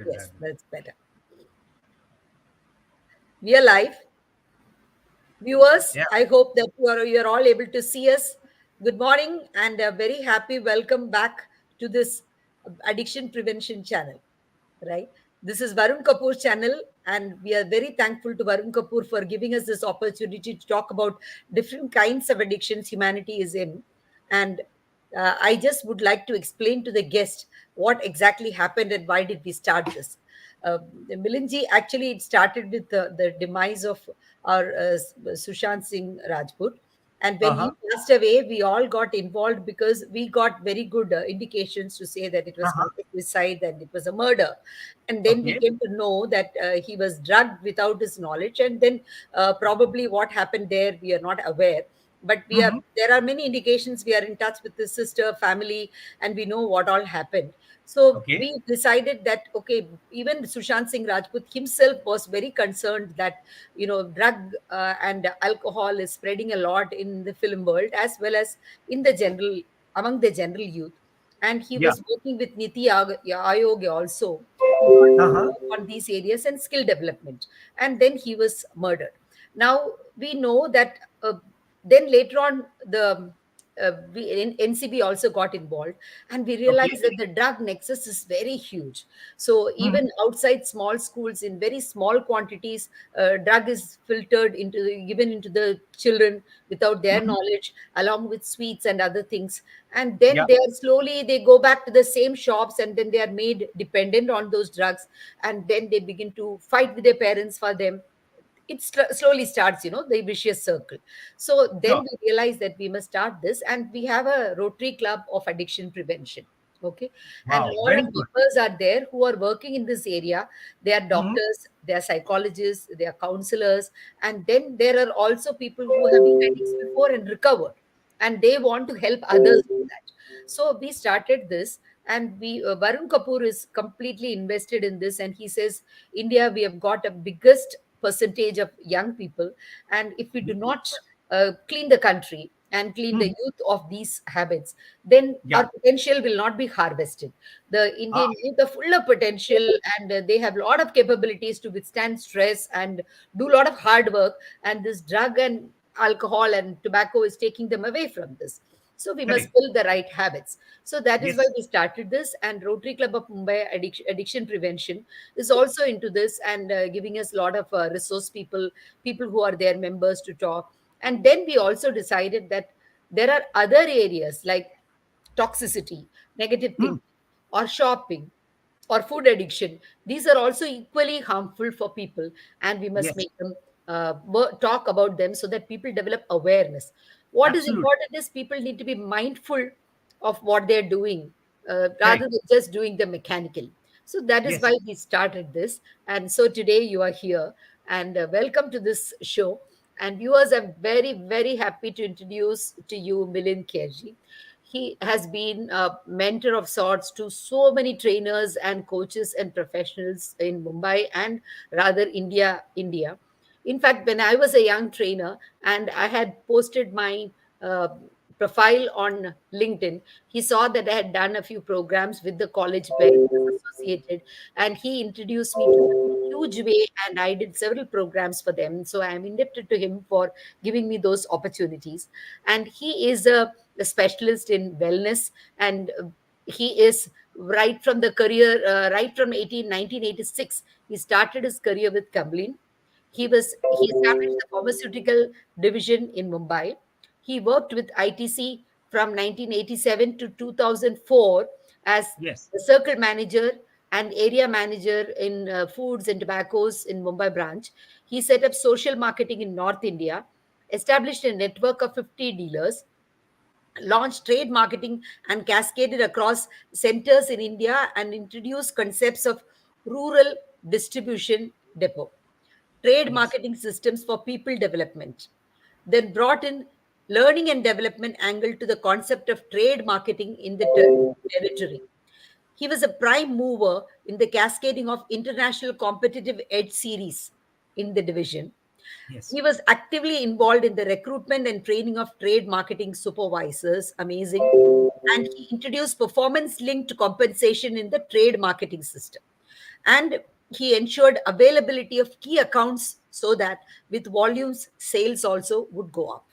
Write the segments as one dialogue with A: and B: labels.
A: Yes, that's better. We are live. Viewers,
B: Yeah.
A: I hope that you are all able to see us. Good morning and a very happy welcome back to this addiction prevention channel. Right? This is Varun Kapoor's channel, and we are very thankful to Varun Kapoor for giving us this opportunity to talk about different kinds of addictions humanity is in. And I just would like to explain to the guest what exactly happened and why did we start this. Milindji, actually, it started with the demise of our Sushant Singh Rajput. And when he
B: Uh-huh.
A: passed away, we all got involved because we got very good indications to say that it was
B: Uh-huh.
A: not a suicide and it was a murder. And then we
B: Okay.
A: came to know that he was drugged without his knowledge. And then probably what happened there, we are not aware. But
B: Mm-hmm.
A: there are many indications. We are in touch with his sister, family, and we know what all happened. So
B: Okay.
A: we decided that okay, even Sushant Singh Rajput himself was very concerned that drug and alcohol is spreading a lot in the film world as well as in the general among the general youth. And he
B: Yeah.
A: was working with Ayog also to
B: Uh-huh.
A: work on these areas and skill development. And then he was murdered. Now we know that then later on NCB also got involved, and we
B: Okay.
A: realized that the drug nexus is very huge. So
B: Mm-hmm.
A: even outside small schools, in very small quantities, drug is filtered given into the children without their
B: Mm-hmm.
A: knowledge, along with sweets and other things. And
B: Yeah.
A: then they go back to the same shops, and then they are made dependent on those drugs, and then they begin to fight with their parents for them. It slowly starts, the vicious circle. So then
B: Sure.
A: we realized that we must start this, and we have a Rotary Club of Addiction Prevention. Okay. And a
B: Wow.
A: lot of
B: Very good.
A: members are there who are working in this area. They are
B: Mm-hmm.
A: doctors, they are psychologists, they are counselors, and then there are also people who have been addicts before and recovered, and they want to help others do that. So we started this, and Varun Kapoor is completely invested in this, and he says India, we have got a biggest percentage of young people, and if we do not clean the country and clean the
B: Mm-hmm.
A: youth of these habits, then
B: Yeah.
A: our potential will not be harvested. The
B: Ah,
A: Indian youth are full of potential, and they have a lot of capabilities to withstand stress and do a lot of hard work, and this drug and alcohol and tobacco is taking them away from this. So we must
B: correct.
A: build the right habits. So that is why
B: Yes.
A: we started this, and Rotary Club of Mumbai Addiction Prevention is also into this, and giving us a lot of resource people who are their members to talk. And then we also decided that there are other areas like toxicity, negative
B: Mm.
A: thinking, or shopping, or food addiction. These are also equally harmful for people, and we must
B: Yes.
A: make them talk about them so that people develop awareness. What is
B: Absolutely.
A: important is people need to be mindful of what they're doing, rather
B: Correct.
A: than just doing them mechanically. So that is
B: Yes.
A: why we started this. And so today you are here, and welcome to this show. And viewers, I'm very, very happy to introduce to you Milind Kherji. He has been a mentor of sorts to so many trainers and coaches and professionals in Mumbai and rather India. In fact, when I was a young trainer and I had posted my uh, profile on LinkedIn, he saw that I had done a few programs with the college where he was associated, and he introduced me to them in a huge way, and I did several programs for them. So I am indebted to him for giving me those opportunities. And he is a specialist in wellness, and he is right from the career, right from 1986, he started his career with Kamlin. He established the pharmaceutical division in Mumbai. He worked with ITC from 1987 to 2004 as
B: Yes.
A: the circle manager and area manager in foods and tobaccos in Mumbai branch. He set up social marketing in North India, established a network of 50 dealers, launched trade marketing and cascaded across centers in India, and introduced concepts of rural distribution depot, trade
B: Yes.
A: marketing systems for people development, then brought in learning and development angle to the concept of trade marketing in the territory. He was a prime mover in the cascading of international competitive edge series in the division.
B: Yes.
A: He was actively involved in the recruitment and training of trade marketing supervisors. Amazing. And he introduced performance linked compensation in the trade marketing system. And he ensured availability of key accounts so that with volumes, sales also would go up.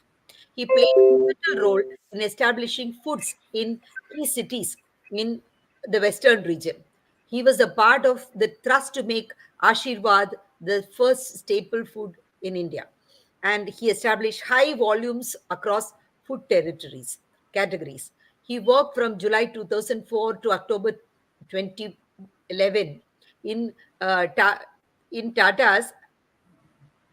A: He played a pivotal role in establishing foods in key cities in the western region. He was a part of the thrust to make Ashirwad the first staple food in India. And he established high volumes across food territories, categories. He worked from July 2004 to October 2011 in, in Tata's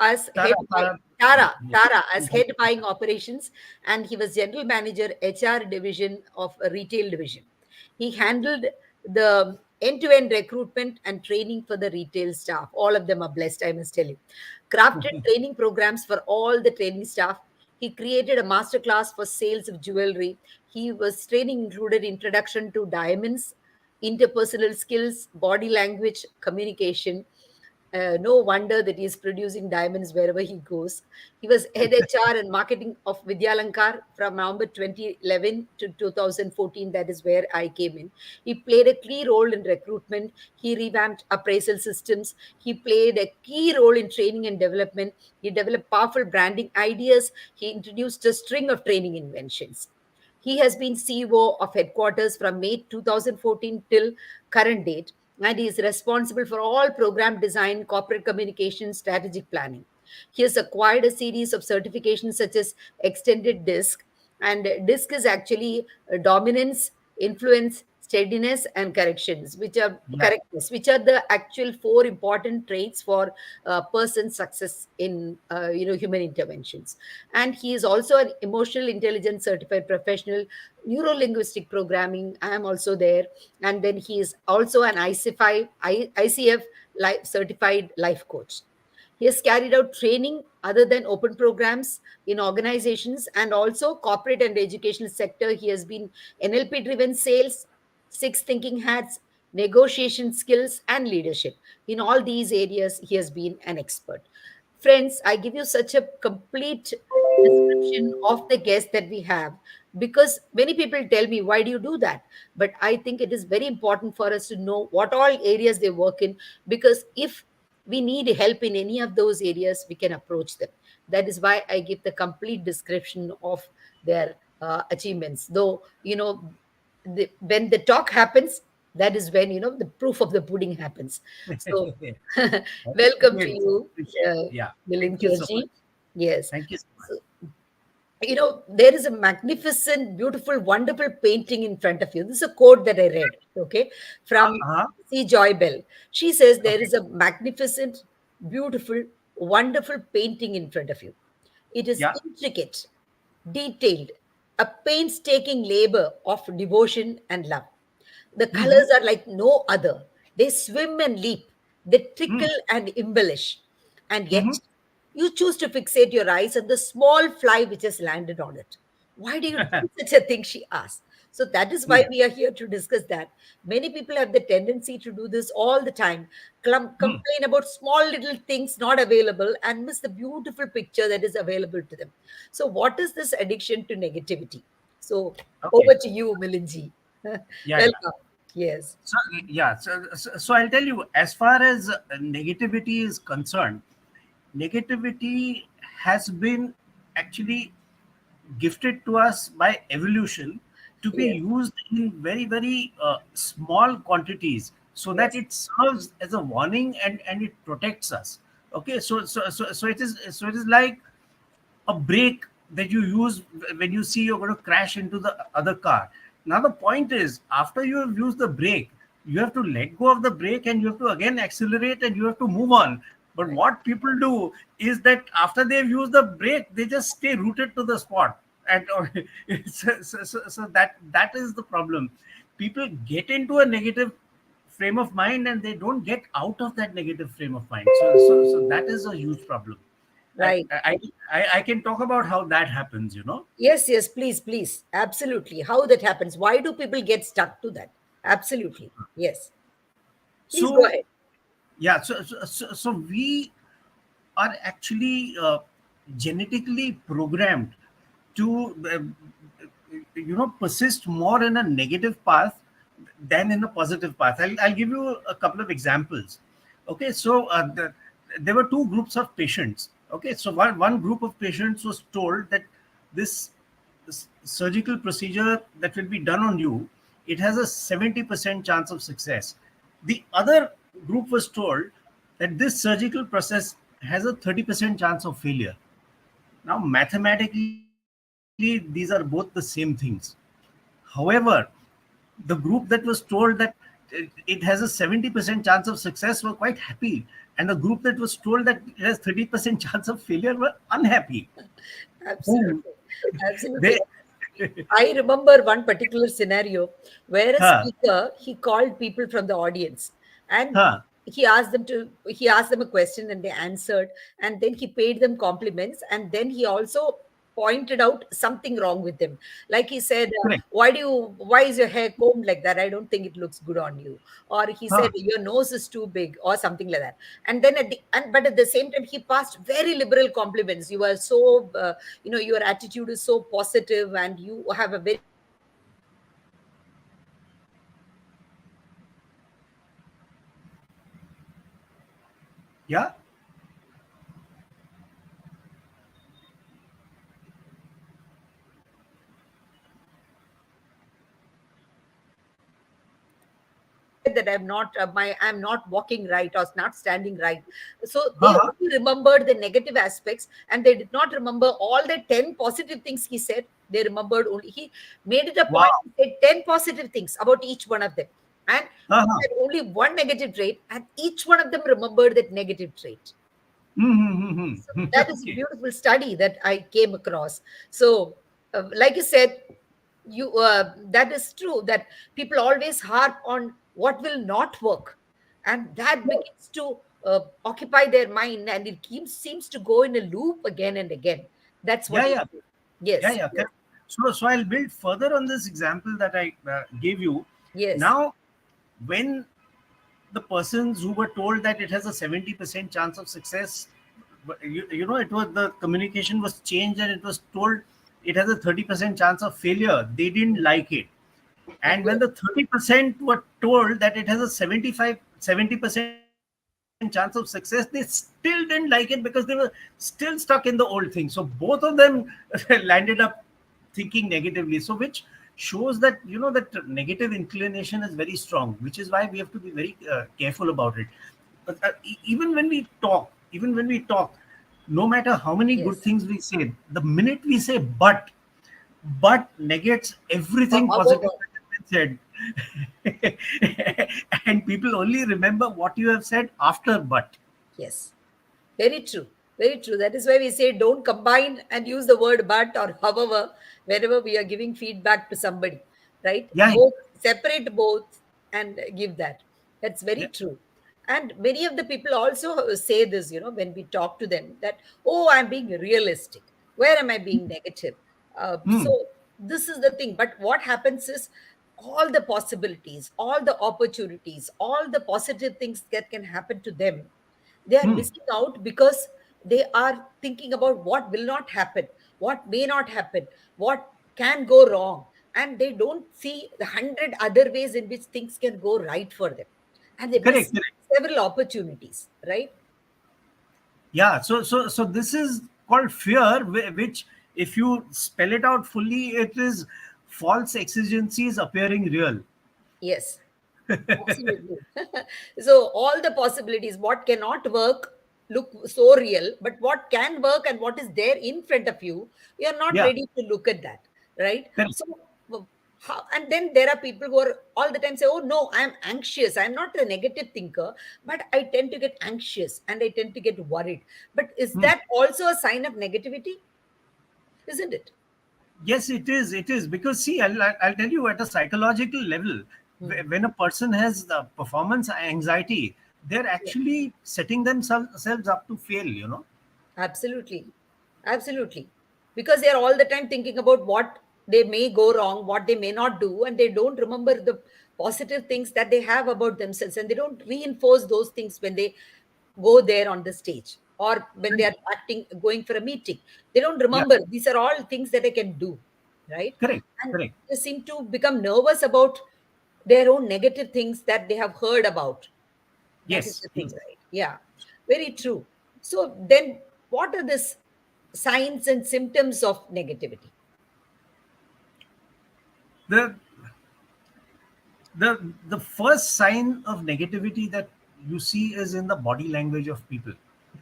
A: as
B: Tara,
A: head by
B: Tara. Yeah.
A: Tara as head buying operations, and he was general manager HR division of a retail division. He handled the end-to-end recruitment and training for the retail staff. All of them are blessed, I must tell you. Crafted training programs for all the training staff. He created a master class for sales of jewelry. He was training included introduction to diamonds, interpersonal skills, body language, communication. No wonder that he is producing diamonds wherever he goes. He was head HR and marketing of Vidyalankar from November 2011 to 2014. That is where I came in. He played a key role in recruitment. He revamped appraisal systems. He played a key role in training and development. He developed powerful branding ideas. He introduced a string of training inventions. He has been CEO of headquarters from May 2014 till current date, and he is responsible for all program design, corporate communication, strategic planning. He has acquired a series of certifications such as extended disc, and disc is actually dominance, influence, steadiness, and
B: Yeah.
A: correctness, which are the actual four important traits for person success in human interventions. And he is also an emotional intelligence certified professional, neuro linguistic programming. I am also there. And then he is also an ICF life, certified life coach. He has carried out training other than open programs in organizations and also corporate and educational sector. He has been NLP driven sales, six thinking hats, negotiation skills, and leadership. In all these areas, he has been an expert. Friends, I give you such a complete description of the guest that we have because many people tell me, why do you do that? But I think it is very important for us to know what all areas they work in, because if we need help in any of those areas, we can approach them. That is why I give the complete description of their achievements. Though, when the talk happens, that is when, the proof of the pudding happens. So,
B: That's
A: welcome to
B: great.
A: you,
B: Appreciate.
A: uh,
B: Yeah.
A: Milind
B: Thank you so much.
A: Kirji. Yes.
B: Thank you so much.
A: So, there is a magnificent, beautiful, wonderful painting in front of you. This is a quote that I read, okay, from
B: Uh-huh.
A: C. Joy Bell. She says, there
B: Okay.
A: is a magnificent, beautiful, wonderful painting in front of you. It is
B: Yeah.
A: intricate, detailed, a painstaking labor of devotion and love. The
B: Mm-hmm.
A: colors are like no other. They swim and leap, they
B: Mm-hmm.
A: trickle and embellish. And yet,
B: Mm-hmm.
A: you choose to fixate your eyes on the small fly which has landed on it. Why do you do such a thing? She asked. So that is why
B: Mm.
A: we are here to discuss that. Many people have the tendency to do this all the time,
B: Mm.
A: complain about small little things not available and miss the beautiful picture that is available to them. So, what is this addiction to negativity? So,
B: Okay.
A: over to you, Milinji.
B: Yeah, yeah.
A: Welcome. Yes.
B: So yeah, so I'll tell you, as far as negativity is concerned, negativity has been actually gifted to us by evolution to be
A: Yes.
B: used in very very small quantities so that
A: Yes.
B: it serves as a warning and it protects us. Okay, so it is like a brake that you use when you see you're going to crash into the other car. Now the point is, after you have used the brake, you have to let go of the brake and you have to again accelerate and you have to move on. But
A: Right.
B: what people do is that after they've used the brake, they just stay rooted to the spot. And so that is the problem. People get into a negative frame of mind and they don't get out of that negative frame of mind. So that is a huge problem. I,
A: Right.
B: I I can talk about how that happens, you know.
A: Yes, yes, please, please. Absolutely. How that happens? Why do people get stuck to that? Absolutely. Yes. Please go
B: So
A: ahead.
B: yeah, so we are actually genetically programmed to persist more in a negative path than in a positive path. I'll give you a couple of examples. Okay, so there were two groups of patients. Okay, so one group of patients was told that this, this surgical procedure that will be done on you, it has a 70% chance of success. The other group was told that this surgical process has a 30% chance of failure. Now, mathematically, these are both the same things. However, the group that was told that it has a 70% chance of success were quite happy, and the group that was told that it has 30% chance of failure were unhappy. Who
A: Absolutely. Absolutely.
B: they
A: I remember one particular scenario where a
B: huh,
A: speaker he called people from the audience, and
B: huh,
A: he asked them a question and they answered, and then he paid them compliments, and then he also pointed out something wrong with them. Like he said,
B: correct,
A: why is your hair combed like that? I don't think it looks good on you. Or he
B: huh,
A: said your nose is too big or something like that. And then but at the same time he passed very liberal compliments. You are so your attitude is so positive and you have a very good personality, and you are so confident and you are so confident in your abilities. And then he said
B: yeah,
A: he said that I'm not walking right or not standing right. So they
B: huh,
A: only remembered the negative aspects and they did not remember all the 10 positive things he said. They remembered only, he made it a
B: wow,
A: point to say 10 positive things about each one of them, and
B: huh,
A: he
B: huh.
A: had only one negative trait and each one of them remembered that negative trait. So that is a
B: Okay,
A: beautiful study that I came across. So, like you said, you that is true that people always harp on what will not work, and that begins to occupy their mind, and it seems to go in a loop again and again. That's what
B: yeah,
A: I
B: yeah,
A: feel.
B: yeah,
A: Yes,
B: yeah,
A: yes,
B: correct. So I'll build further on this example that I gave you.
A: yes,
B: Now, when the persons who were told that it has a 70% chance of success, you know, it was the communication was changed and it was told it has a 30% chance of failure, they didn't like it. And when
A: okay,
B: the 30% were told that it has a 70% chance of success, they still didn't like it because they were still stuck in the old thing. So both of them landed up thinking negatively. So which shows that, you know, that negative inclination is very strong, which is why we have to be very careful about it. But even when we talk, no matter how many good
A: yes.
B: things we say, the minute we say but negates everything
A: However,
B: positive that has been said. And people only remember what you have said after but.
A: yes. Very true. Very true. That is why we say don't combine and use the word but or however whenever we are giving feedback to somebody, right?
B: Yeah,
A: Both, separate both and give that. That's very
B: yeah.
A: true. And many of the people also say this, when we talk to them that, oh, I'm being realistic. Where am I being negative? So
B: Hmm,
A: this is the thing. But what happens is all the possibilities, all the opportunities, all the positive things that can happen to them, they are
B: hmm.
A: missing out because they are thinking about what will not happen, what may not happen, what can go wrong, and they don't see the 100 other ways in which things can go right for them, and they miss
B: Correct, correct.
A: several opportunities, right?
B: Yeah, so this is called fear, which, if you spell it out fully, it is false exigencies appearing real.
A: Yes, absolutely. So all the possibilities, what cannot work, look so real, but what can work and what is there in front of you, you're not
B: Yeah,
A: ready to look at that, right?
B: correct.
A: So, and then there are people who are all the time say, "Oh no, I'm anxious. I'm not a negative thinker, but I tend to get anxious and I tend to get worried." But is
B: Hmm.
A: that also a sign of negativity? Isn't it?
B: Yes, it is. It is because, see, I'll tell you, at a psychological level,
A: Hmm.
B: when a person has the performance anxiety, they're
A: Yeah.
B: actually setting themselves up to fail. You know.
A: Absolutely. Absolutely. Because they're all the time thinking about what they may go wrong, what they may not do, and they don't remember the positive things that they have about themselves, and they don't reinforce those things when they go there on the stage or when they are acting, going for a meeting. They don't
B: Yeah.
A: remember these are all things that I can do, right?
B: Correct.
A: And
B: Correct.
A: they seem to become nervous about their own negative things that they have heard about. That is
B: Yes,
A: the thing,
B: yes.
A: right? Yeah, very true. So then, what are the signs and symptoms of negativity?
B: The the first sign of negativity that you see is in the body language of people.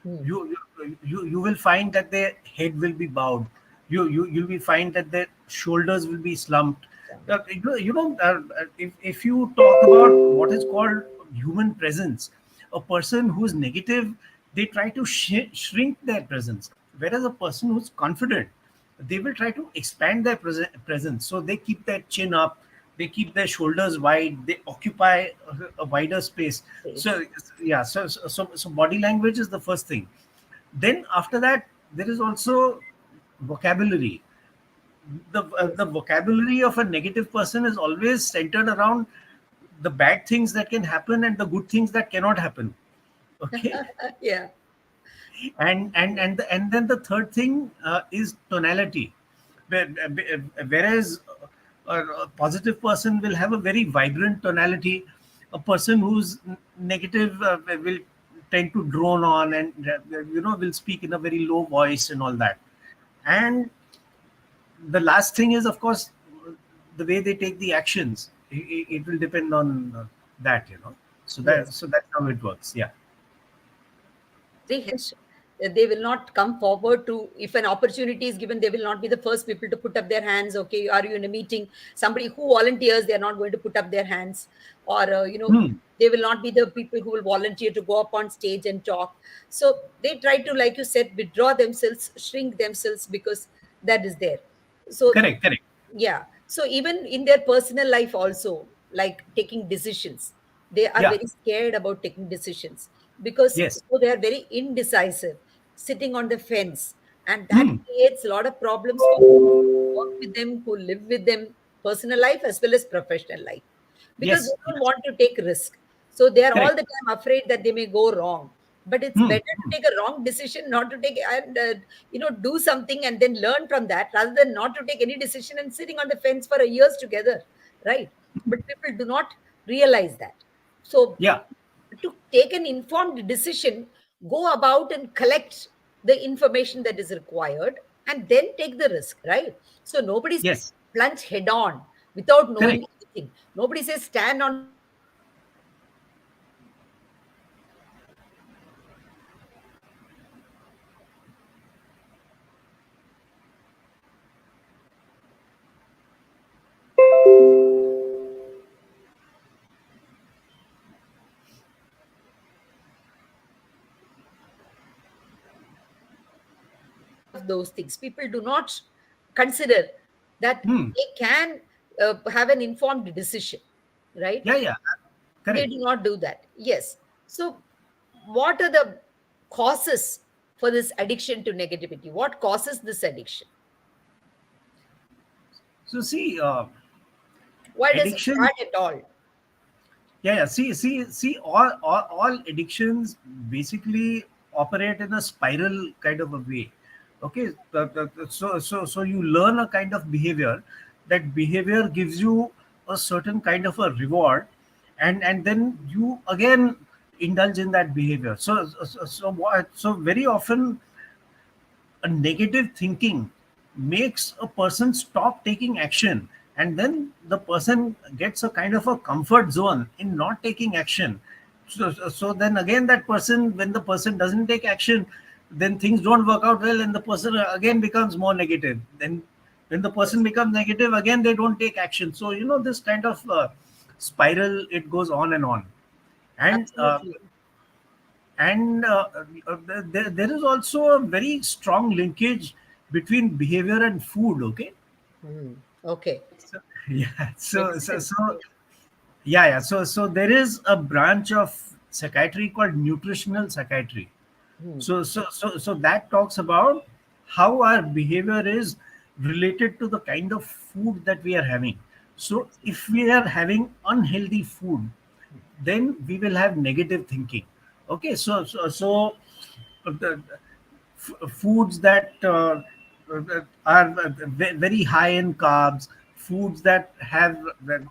A: Hmm.
B: You will find that their head will be bowed. You will find that their shoulders will be slumped.
A: Yeah.
B: If you talk about what is called human presence, a person who's negative, they try to shrink their presence, whereas a person who's confident, they will try to expand their presence. So they keep their chin up, they keep their shoulders wide, they occupy a wider space.
A: Space.
B: So yeah, so body language is the first thing. Then after that, there is also vocabulary. The
A: Yes.
B: vocabulary of a negative person is always centered around the bad things that can happen and the good things that cannot happen. Okay.
A: Yeah.
B: And then the third thing is tonality. Whereas a positive person will have a very vibrant tonality, a person who's negative will tend to drone on, and will speak in a very low voice and all that. And the last thing is, of course, the way they take the actions. It will depend on that, so
A: Yes.
B: that's how it works. Yeah.
A: Very they will not come forward to, if an opportunity is given, they will not be the first people to put up their hands. Okay, are you in a meeting, somebody who volunteers, they are not going to put up their hands. Or
B: Hmm.
A: they will not be the people who will volunteer to go up on stage and talk. So they try to, like you said, withdraw themselves, shrink themselves, because that is there. So
B: Correct, correct.
A: yeah, so even in their personal life also, like taking decisions, they are
B: Yeah.
A: very scared about taking decisions, because
B: Yes.
A: so they are very indecisive, sitting on the fence. And that
B: Hmm.
A: creates a lot of problems for people who work with them, who live with them, personal life as well as professional life, because
B: Yes.
A: they don't
B: Yes.
A: want to take risk. So they are all
B: Correct.
A: the time afraid that they may go wrong. But it's
B: Hmm.
A: better to take a wrong decision, not to take, and do something and then learn from that, rather than not to take any decision and sitting on the fence for a years together, right? But people do not realize that. So
B: Yeah.
A: to take an informed decision, go about and collect the information that is required, and then take the risk, right? So nobody says
B: Yes.
A: plunge head on without knowing
B: Correct.
A: anything. Nobody says stand on the fence without knowing anything. Nobody says stand on the fence without knowing the consequences. Nobody says any of those things. People do not consider that
B: Hmm.
A: they can have an informed decision, right?
B: Yeah. Yeah.
A: They
B: Correct.
A: do not do that. Yes. So, what are the causes for this addiction to negativity? What causes this addiction?
B: So see,
A: Why does it
B: addiction.
A: start at all?
B: Yeah. Yeah. See. All addictions basically operate in a spiral kind of a way. Okay. So you learn a kind of behavior. That behavior gives you a certain kind of a reward, and then you again indulge in that behavior. So very often a negative thinking makes a person stop taking action, and then the person gets a kind of a comfort zone in not taking action. So then again, that person, when the person doesn't take action, then things don't work out well, and the person again becomes more negative. Then when the person
A: Yes,
B: becomes negative again, they don't take action. So this kind of spiral, it goes on and on. and uh,
A: absolutely.
B: and there is also a very strong linkage between behavior and food. Okay.
A: Hmm. Okay.
B: So, yeah.
A: Makes sense. Yes.
B: So there is a branch of psychiatry called nutritional psychiatry.
A: Hmm.
B: So that talks about how our behavior is related to the kind of food that we are having. So
A: Makes sense.
B: if we are having unhealthy food, then we will have negative thinking. Okay. The foods that are very high in carbs, foods that have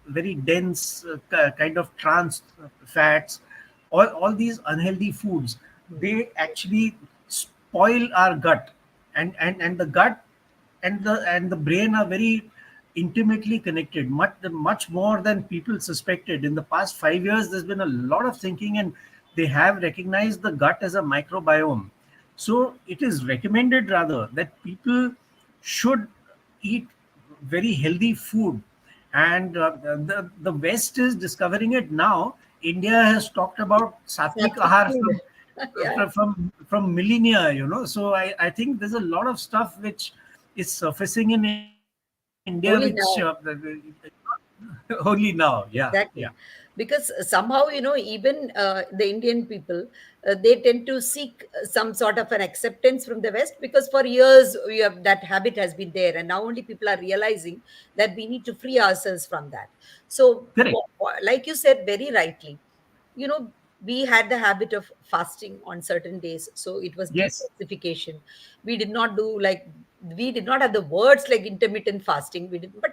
B: very dense kind of trans fats, all these unhealthy foods,
A: Hmm.
B: they actually spoil our gut, and the gut and the brain are very intimately connected, much more than people suspected. In the past 5 years, there's been a lot of thinking, and they have recognized the gut as a microbiome. So it is recommended rather that people should eat very healthy food, and the West is discovering it now. India has talked about sattvic
A: Sattvic
B: ahar
A: food. Yeah.
B: from millennia, so I think there's a lot of stuff which is surfacing in India, which
A: Only now.
B: only now. Yeah, yeah.
A: Exactly. Because somehow, even the Indian people, they tend to seek some sort of an acceptance from the West, because for years that habit has been there. And now only people are realizing that we need to free ourselves from that. So,
B: Correct.
A: like you said very rightly, you know, we had the habit of fasting on certain days. So it was
B: Yes.
A: detoxification. We did not do like, we did not have the words like intermittent fasting. We did, but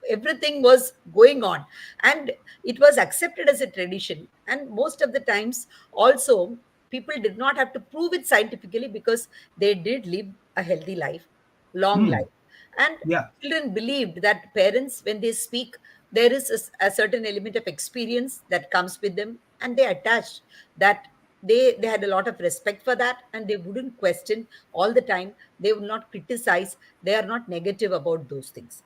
A: everything was going on, and it was accepted as a tradition. And most of the times also, people did not have to prove it scientifically, because they did live a healthy life, long
B: Hmm.
A: life. And
B: Yeah.
A: children believed that parents, when they speak, there is a certain element of experience that comes with them, and they attached that. They had a lot of respect for that, and they wouldn't question all the time. They would not criticize. They are not negative about those things.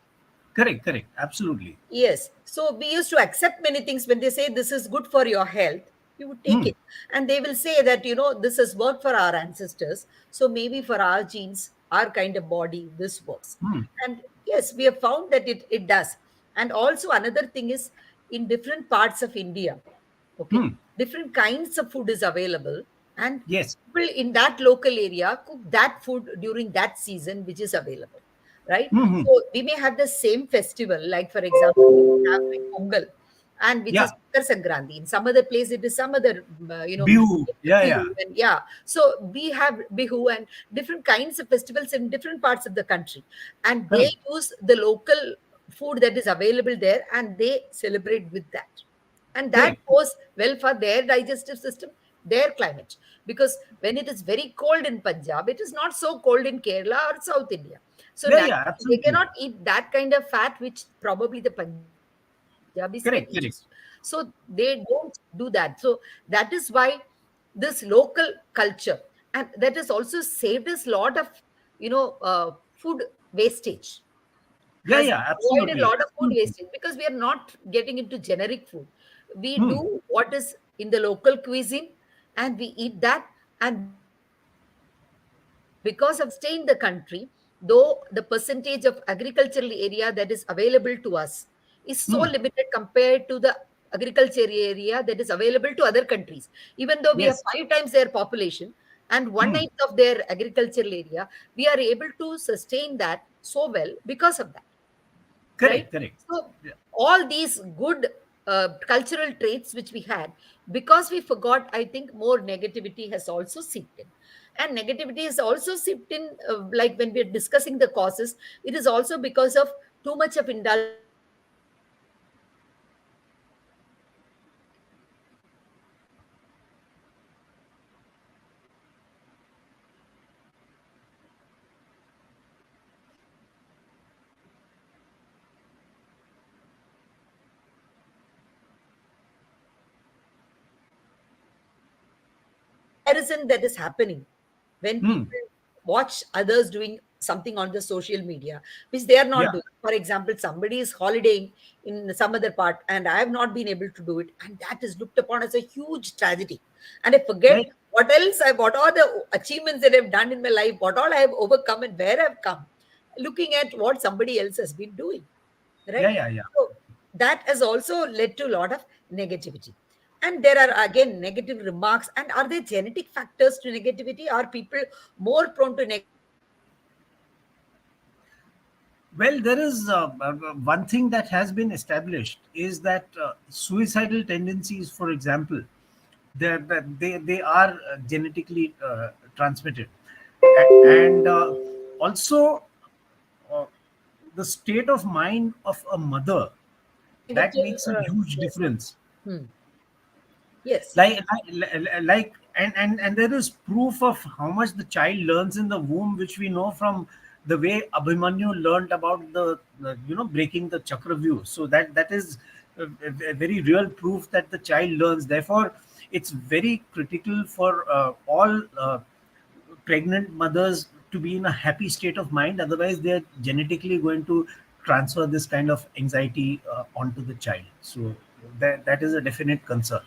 B: Correct. Correct. Absolutely.
A: Yes. So we used to accept many things. When they say this is good for your health, we would take
B: Hmm.
A: it. And they will say that, this has worked for our ancestors. So maybe for our genes, our kind of body, this works.
B: Hmm.
A: And yes, we have found that it does. And also, another thing is, in different parts of India, okay,
B: Hmm.
A: different kinds of food is available. And
B: Yes.
A: people in that local area cook that food during that season, which is available, right?
B: Hmm. Hmm.
A: So we may have the same festival, like for example, we have like Pongal, and which is
B: Yeah.
A: Makar Sankranti. In some other place, it is some other,
B: Bihu. Yeah.
A: Bihu,
B: Yeah.
A: and yeah. So we have Bihu and different kinds of festivals in different parts of the country, and they
B: Correct.
A: use the local food that is available there, and they celebrate with that. And that
B: Correct.
A: goes well for their digestive system, their climate. Because when it is very cold in Punjab, it is not so cold in Kerala or South India. So
B: Yeah. Yeah.
A: naturally, they
B: Absolutely.
A: cannot eat that kind of fat which probably the Punjabis can eat.
B: Correct.
A: So
B: Correct.
A: they don't do that. So that is why this local culture, and that has also saved us a lot of, food wastage,
B: Yeah.
A: has
B: Yeah.
A: avoided a
B: Absolutely.
A: lot of food
B: Absolutely.
A: wastage, because we are not getting into generic food. We
B: Hmm.
A: do what is in the local cuisine, and we eat that. And because of that, we have sustained the country, though the percentage of agricultural area that is available to us is so
B: Hmm.
A: limited compared to the agriculture area that is available to other countries. Even though we have
B: Yes.
A: 5 times their population and one
B: Hmm.
A: ninth of their agricultural area, we are able to sustain that so well because of that, right?
B: Correct. Correct.
A: So
B: Yeah.
A: all these good cultural traits which we had, because we forgot, I think more negativity has also seeped in. And negativity is also seeped in, like when we're discussing the causes, it is also because of too much of indulgence in fast food. Because comparison that is happening when
B: Hmm.
A: people watch others doing something on the social media which they are not
B: Yeah.
A: doing. For example, somebody is holidaying in some other part and I have not been able to do it, and that is looked upon as a huge tragedy. And I forget
B: Yeah.
A: what are the achievements that I've done in my life, what all I have overcome and where I've come, looking at what somebody else has been doing,
B: Yeah.
A: right?
B: Yeah. Yeah.
A: So that has also led to a lot of negativity. And there are again negative remarks. And are there genetic factors to negativity? Are people more prone to negativity because of their genes?
B: Well, there is one thing that has been established is that suicidal tendencies, for example, they are genetically transmitted, and also uh, the state of mind of a mother, that
A: Negative,
B: makes a huge
A: yes.
B: difference.
A: Hmm. Yes.
B: Like and there is proof of how much the child learns in the womb, which we know from the way Abhimanyu learned about the breaking the Chakravyuh. So that is a very real proof that the child learns. Therefore, it's very critical for all pregnant mothers to be in a happy state of mind. Otherwise, they are genetically going to transfer this kind of anxiety onto the child. So that is a definite concern.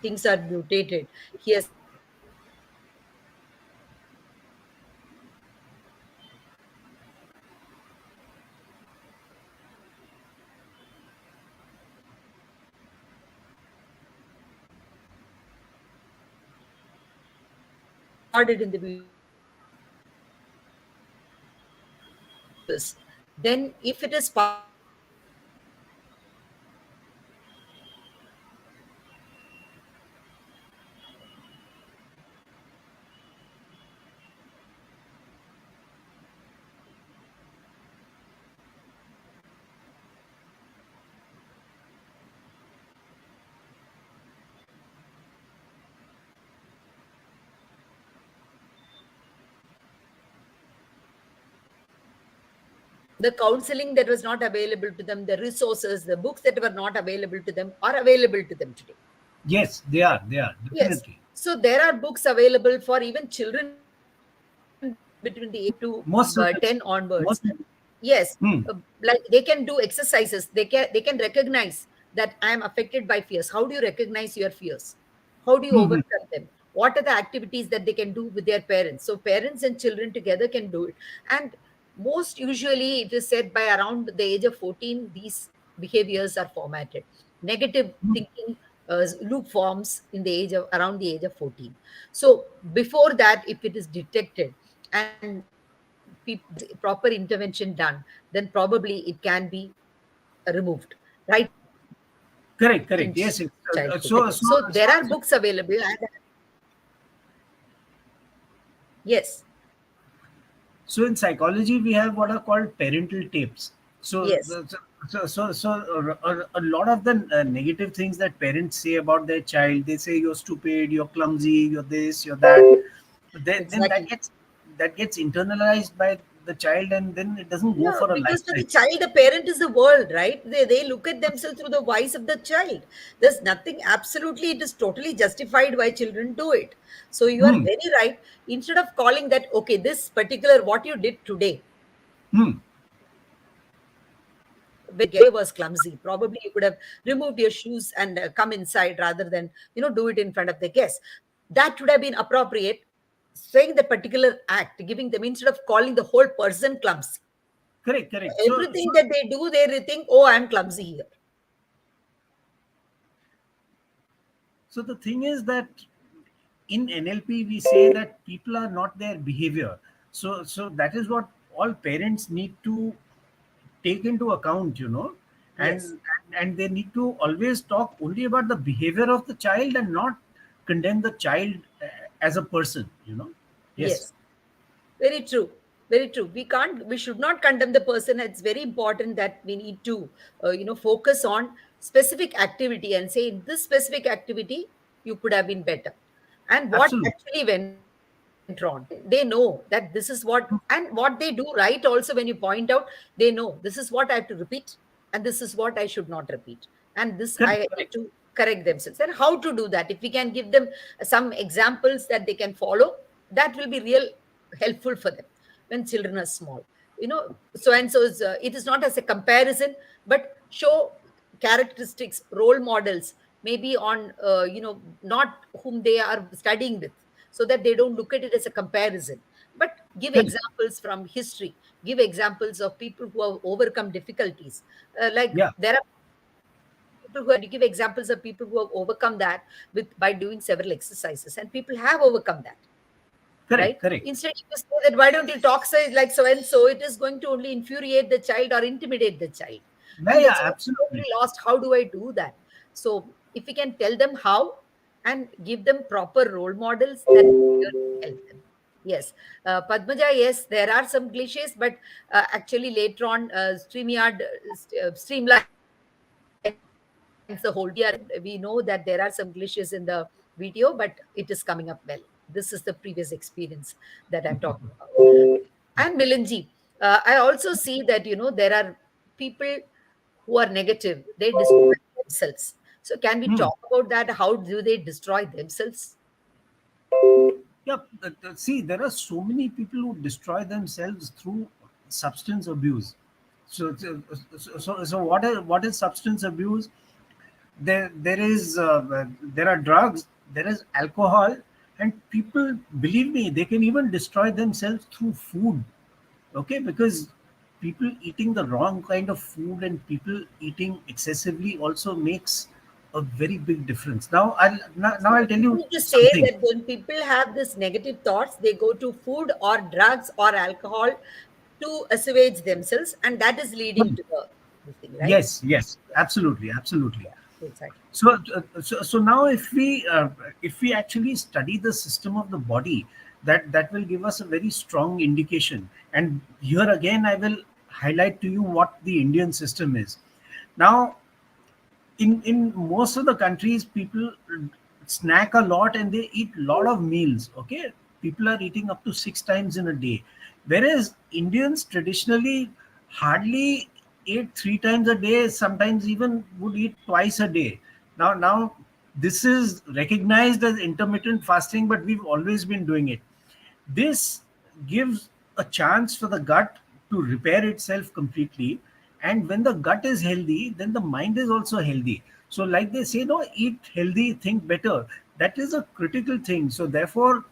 A: Things are mutated. He has started in the beginning with this. Then, if it is passed on to the children, the counseling that was not available to them, the resources, the books that were not available to them are available to them today.
B: Yes, they are. They are
A: Yes.
B: definitely.
A: So there are books available for even children between the age of 8 to
B: Most
A: 10
B: certainly.
A: onwards.
B: Most.
A: Yes.
B: Hmm.
A: Like they can do exercises. They can recognize that I am affected by fears. How do you recognize your fears? How do you
B: Hmm. Hmm.
A: overcome them? What are the activities that they can do with their parents? So parents and children together can do it. And most usually it is said by around the age of 14, these behaviors are formatted. Negative thinking loop forms in the age of around the age of 14. So before that, if it is detected and proper intervention done, then probably it can be removed right in
B: Correct.
A: childhood.
B: Correct. Yes. Yes.
A: So there are
B: So
A: books
B: so
A: available
B: so
A: and yes,
B: so in psychology, we have what are called parental tapes. So
A: yes,
B: a lot of the negative things that parents say about their child, they say you're stupid, you're clumsy, you're this, you're that. Then
A: exactly.
B: that gets internalized by the child, and then it doesn't go
A: Yeah,
B: for a
A: because to the
B: lifetime.
A: child, the parent is the world, right? They look at themselves through the eyes of the child. There's nothing absolutely, it is totally justified why children do it. So you are
B: Hmm.
A: very right. Instead of calling that, okay, this particular what you did today,
B: Hmm.
A: when you was clumsy, probably you could have removed your shoes and come inside rather than do it in front of the guests. That would have been appropriate. Saying the particular act, giving them instead of calling the whole person clumsy.
B: Correct. Correct.
A: Everything that they do, they think, oh, I'm clumsy here.
B: So the thing is that in NLP we say that people are not their behavior. So that is what all parents need to take into account,
A: Yes,
B: and they need to always talk only about the behavior of the child and not condemn the child as a person. Yes,
A: yes. Very true. Very true. We should not condemn the person. It's very important that we need to, focus on specific activity and say, in this specific activity, you could have been better. And what
B: absolutely.
A: actually went wrong. Then they know that this is what, and what they do right also, when you point out, they know this is what I have to repeat, and this is what I should not repeat. And this
B: Correct,
A: I need
B: correct.
A: to correct themselves. And how to do that? If we can give them some examples that they can follow, that will be real helpful for them when children are small. So and so is, it is not as a comparison, but show characteristics, role models, maybe on not whom they are studying with, so that they don't look at it as a comparison, but give
B: Correct.
A: examples from history, give examples of people who have overcome difficulties. Like
B: Yeah.
A: there are people who have, give examples of people who have overcome that with by doing several exercises, and people have overcome that. right?
B: Correct, correct.
A: Instead, you say that why don't you talk like so and so, it is going to only infuriate the child or intimidate the child.
B: Yeah,
A: And the
B: yeah,
A: child is
B: absolutely.
A: totally lost. How do I do that? So, if we can tell them how and give them proper role models, that will really help them. Yes. Padmaja, yes, there are some glitches, but actually later on, streamlines the whole video, and we know that there are some glitches in the video, but it is coming up well. This is the previous experience that I'm talking about. And Milinji, I also see that, there are people who are negative. They destroy themselves. So can we
B: Hmm.
A: talk about that? How do they destroy themselves?
B: Yeah, see, there are so many people who destroy themselves through substance abuse. So what is substance abuse? There are drugs, there is alcohol, and people, believe me, they can even destroy themselves through food. Okay, because people eating the wrong kind of food and people eating excessively also makes a very big difference. Now
A: So
B: I'll tell
A: you
B: you
A: mean to say
B: something.
A: that when people have this negative thoughts, they go to food or drugs or alcohol to assuage themselves, and that is leading to the this thing, right?
B: Yes, yes, absolutely, absolutely.
A: Yeah, exactly.
B: So now if we actually study the system of the body, that will give us a very strong indication. And here again, I will highlight to you what the Indian system is. Now, in most of the countries, people snack a lot and they eat a lot of meals. Okay, people are eating up to 6 times in a day, whereas Indians traditionally hardly ate 3 times a day, sometimes even would eat twice a day. Now this is recognized as intermittent fasting, but we've always been doing it. This gives a chance for the gut to repair itself completely. And when the gut is healthy, then the mind is also healthy. So, like they say, no, eat healthy, think better. That is a critical thing. So, therefore,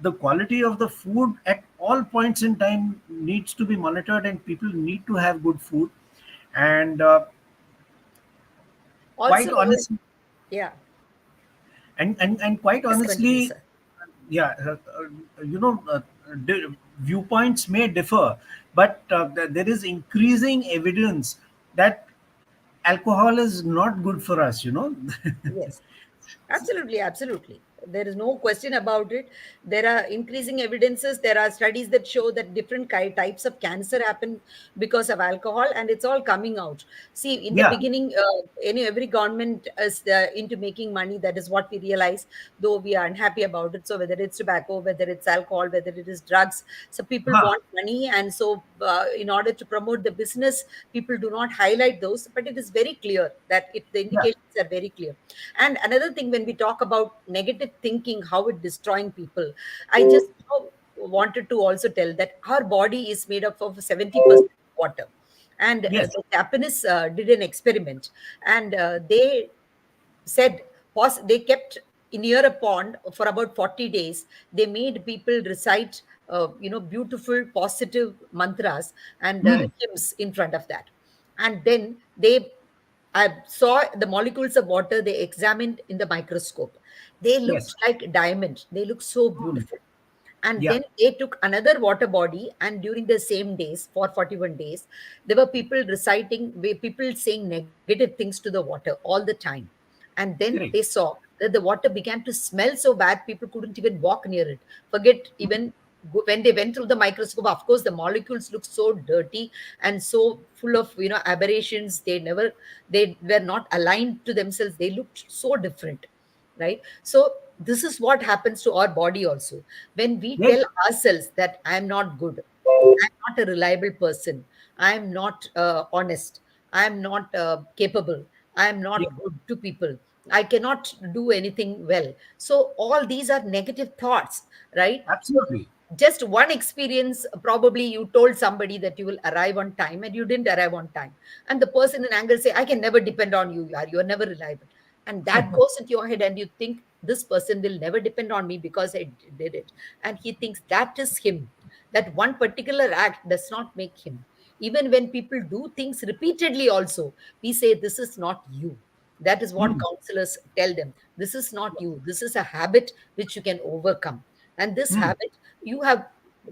B: the quality of the food at all points in time needs to be monitored, and people need to have good food. And
A: Also,
B: quite honestly,
A: yeah,
B: and quite
A: yes, continue,
B: honestly,
A: sir.
B: yeah, you know, viewpoints may differ, but there is increasing evidence that alcohol is not good for us.
A: Yes. Absolutely, absolutely. There is no question about it. There are increasing evidences. There are studies that show that different types of cancer happen because of alcohol, and it's all coming out. See, in the
B: Yeah,
A: beginning, every government is into making money. That is what we realize, though we are unhappy about it. So whether it's tobacco, whether it's alcohol, whether it is drugs, so people
B: huh,
A: want money, and so in order to promote the business, people do not highlight those. But it is very clear that the
B: yeah,
A: indications are very clear. And another thing, when we talk about negative thinking, how it destroying people, I just wanted to also tell that our body is made up of 70% water. And
B: yes,
A: the Japanese did an experiment, and they said they kept near a pond for about 40 days. They made people recite beautiful positive mantras and
B: hmm,
A: hymns in front of that. And then they I saw the molecules of water they examined in the microscope. They looked
B: yes,
A: like diamond. They looked so
B: hmm,
A: beautiful. And
B: yeah,
A: then they took another water body, and during the same days, for 41 days, there were people saying negative things to the water all the time. And then they
B: correct,
A: saw that the water began to smell so bad, people couldn't even walk near it. Forget even when they went through the microscope, of course, the molecules looked so dirty and so full of aberrations. They were not aligned to themselves. They looked so different, right? So this is what happens to our body also. When we
B: yes,
A: tell ourselves that I'm not good, I'm not a reliable person, I'm not honest, I'm not capable, I'm
B: yeah,
A: not good to people, I cannot do anything well. So all these are negative thoughts, right? So
B: absolutely,
A: just one experience, probably you told somebody that you will arrive on time and you didn't arrive on time, and the person in anger say, I can never depend on you, you're never reliable. And that goes into your head, and you think this person will never depend on me because I did it. And he thinks that is him. That one particular act does not make him. Even when people do things repeatedly also, we say this is not you. That is what
B: hmm,
A: counselors tell them. This is not you. This is a habit which you can overcome. And this
B: Hmm.
A: habit you have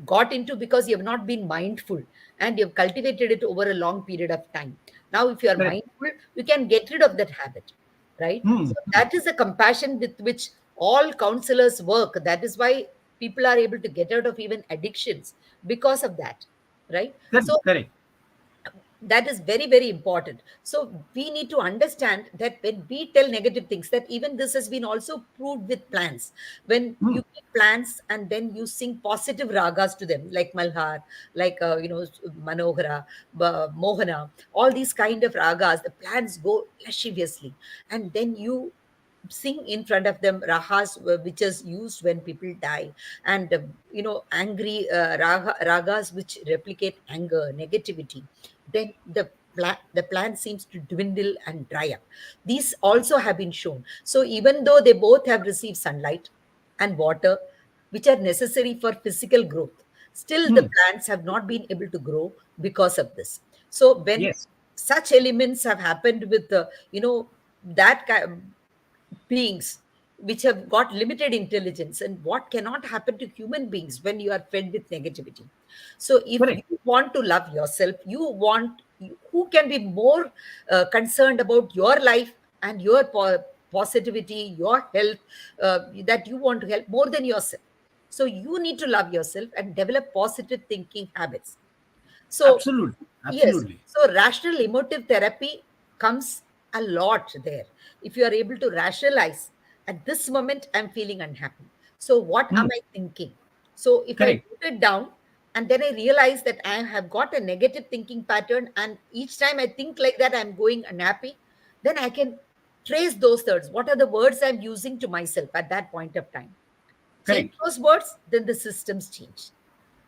A: got into because you have not been mindful, and you've cultivated it over a long period of time. Now, if you are
B: Correct.
A: mindful, you can get rid of that habit, right?
B: Hmm.
A: So that is the compassion with which all counselors work. That is why people are able to get out of even addictions because of that, right?
B: Correct.
A: So
B: Correct.
A: that is very, very important. So we need to understand that when we tell negative things, that even this has been also proved with plants. When
B: Hmm.
A: you keep plants and then you sing positive ragas to them, like malhar, like manohara, mohana, all these kind of ragas, the plants go lasciviously. And then you sing in front of them rahas, which is used when people die, and angry ragas which replicate anger, negativity. Then the plant seems to dwindle and dry up. These also have been shown. So even though they both have received sunlight and water, which are necessary for physical growth, still the
B: Hmm.
A: plants have not been able to grow because of this. So when
B: Yes.
A: such elements have happened with the that beings which have got limited intelligence, and what cannot happen to human beings when you are fed with negativity. So if
B: Correct.
A: you want to love yourself, who can be more concerned about your life and your positivity, your health, that you want to help more than yourself. So you need to love yourself and develop positive thinking habits. So,
B: Absolutely.
A: yes,
B: Absolutely.
A: so rational emotive therapy comes a lot there. If you are able to rationalize, at this moment, I'm feeling unhappy. So, what am
B: Hmm.
A: I thinking? So, if I
B: Correct.
A: put it down and then I realize that I have got a negative thinking pattern, and each time I think like that, I'm going unhappy, then I can trace those thoughts. What are the words I'm using to myself at that point of time? Change
B: Correct.
A: those words, then the systems change.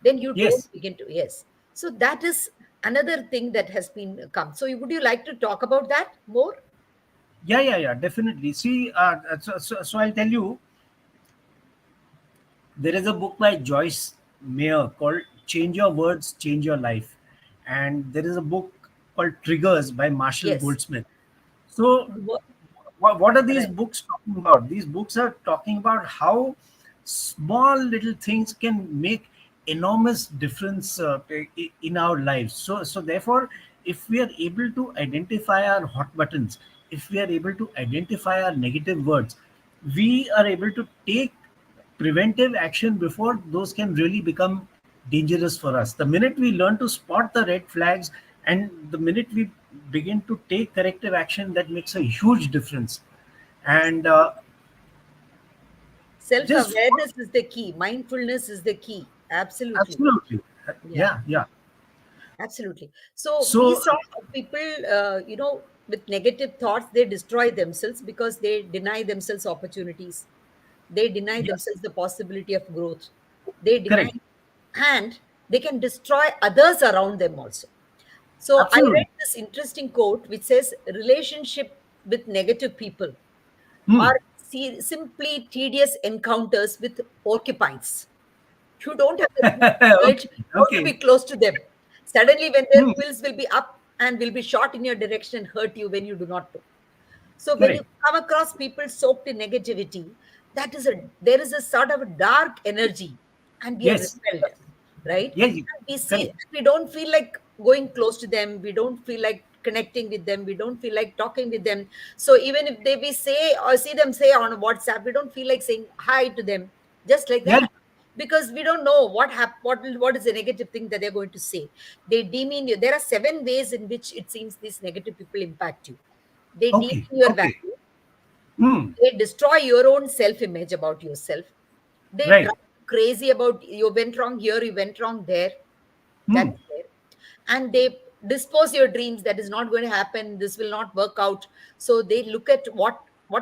A: Then you don't
B: Yes.
A: begin to, yes. So that is another thing that has been come. So would you like to talk about that more?
B: Yeah. Yeah. Yeah. Definitely. See. So I'll tell you. There is a book by Joyce Meyer called "Change Your Words, Change Your Life," and there is a book called "Triggers" by Marshall
A: Yes.
B: Goldsmith. So
A: Wo-
B: what are these
A: Right.
B: books talking about? These books are talking about how small little things can make enormous difference in our lives. So therefore, if we are able to identify our hot buttons, if we are able to identify our negative words, we are able to take preventive action before those can really become dangerous for us. The minute we learn to spot the red flags and the minute we begin to take corrective action, that makes a huge difference. And just
A: Self-awareness is the key. Mindfulness is the key. Absolutely.
B: absolutely,
A: Yeah.
B: yeah, yeah.
A: Absolutely. So we
B: So
A: saw people, with negative thoughts, they destroy themselves because they deny themselves opportunities. They deny
B: yeah,
A: themselves the possibility of growth. They deny,
B: correct,
A: and they can destroy others around them also. So I read
B: absolutely.
A: this interesting quote which says, relationship with negative people
B: Hmm.
A: are simply tedious encounters with porcupines. You don't have the knowledge
B: Okay,
A: how to
B: okay.
A: be close to them. Suddenly, when their
B: Hmm.
A: quills will be up and will be shot in your direction and hurt you when you do not know. So when you
B: Correct.
A: come across people soaked in negativity, there is a sort of a dark energy, and we are
B: Yes.
A: repelled, right?
B: Yes.
A: And we see,
B: Correct.
A: we don't feel like going close to them, we don't feel like connecting with them, we don't feel like talking with them. So even if we say or see them say on WhatsApp, we don't feel like saying hi to them just like
B: Yeah.
A: that, because we don't know what is the negative thing that they're going to say. They demean you. There are 7 ways in which it seems these negative people impact you. They
B: Okay.
A: demean your
B: Okay.
A: value.
B: Hmm.
A: They destroy your own self image about yourself. They drive
B: Right.
A: you crazy about you went wrong here, you went wrong there.
B: Hmm.
A: That's there. And they dispose your dreams, that is not going to happen, this will not work out. So they look at what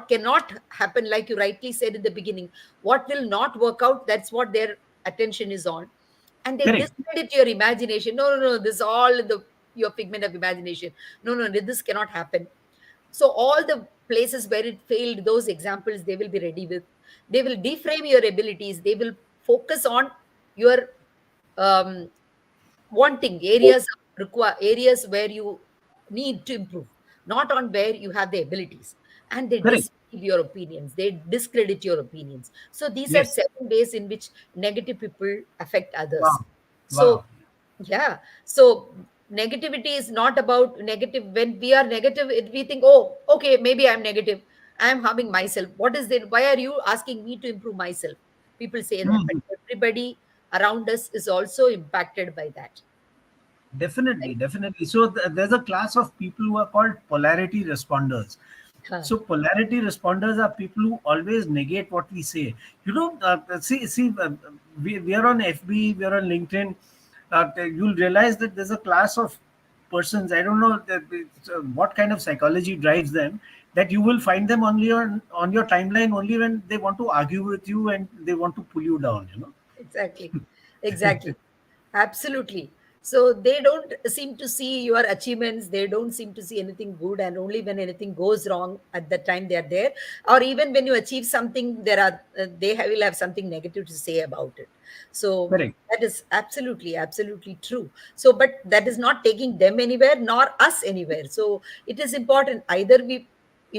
A: cannot happen, like you rightly said in the beginning. What will not work out, that's what their attention is on. And they
B: Correct.
A: discredit your imagination. No, no, no, this is all your figment of imagination. No, no, no, this cannot happen. So all the places where it failed, those examples they will be ready with. They will deframe your abilities. They will focus on your um, wanting areas, require areas where you need to improve, not on where you have the abilities. And they
B: Correct.
A: believe your opinions, they discredit your opinions. So these are
B: Yes.
A: seven ways in which negative people affect others.
B: Wow.
A: So
B: Wow.
A: yeah, so negativity is not about negative. When we are negative, we think, oh, okay, maybe I'm negative, I'm harming myself. What is it? Why are you asking me to improve myself? People say that, but
B: Mhm.
A: everybody around us is also impacted by that,
B: Definitely,
A: right?
B: definitely. So there's a class of people who are called polarity responders.
A: Huh.
B: So polarity responders are people who always negate what we say. We are on FB, we are on LinkedIn. You'll realize that there's a class of persons. I don't know what kind of psychology drives them. That you will find them only on your timeline only when they want to argue with you and they want to pull you down.
A: Exactly. Exactly. Absolutely. So they don't seem to see your achievements. They don't seem to see anything good. And only when anything goes wrong at that time they are there. Or even when you achieve something, will have something negative to say about it. So
B: Correct.
A: that is absolutely, absolutely true. So, but that is not taking them anywhere nor us anywhere. So it is important either we,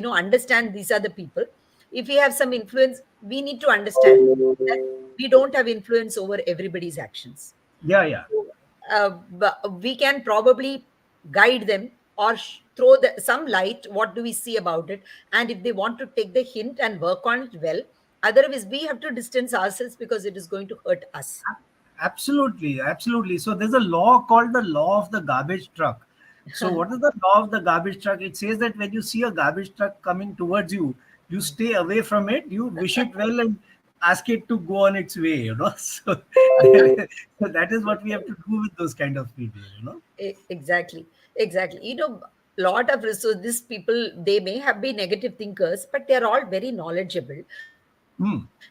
A: understand these are the people. If we have some influence, we need to understand that we don't have influence over everybody's actions.
B: Yeah, yeah.
A: So, but we can probably guide them or throw some light. What do we see about it? And if they want to take the hint and work on it, well, otherwise we have to distance ourselves because it is going to hurt us.
B: Absolutely, absolutely. So there's a law called the law of the garbage truck. So what is the law of the garbage truck? It says that when you see a garbage truck coming towards you, you stay away from it, you wish it well and ask it to go on its way. So, so that is what we have to do with those kind of people.
A: Exactly, exactly. Lot of resource. These people, they may have been negative thinkers, but they are all very knowledgeable.